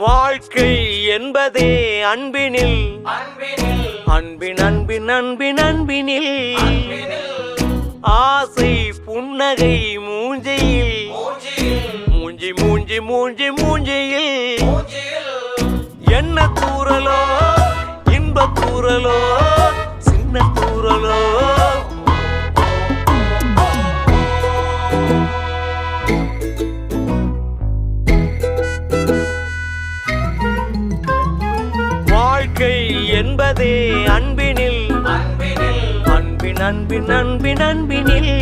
வாழ்க்கை என்பதே அன்பினில் அன்பின் அன்பின் அன்பின் அன்பினில் ஆசை புன்னகை மூஞ்சையில் மூஞ்சி மூஞ்சி மூஞ்சி மூஞ்சியில் என்ன தூரலோ இன்ப தூரலோ சின்ன தூரலோ வாழ்க்கை என்பதே அன்பினில் அன்பின் அன்பின் அன்பின் அன்பினில்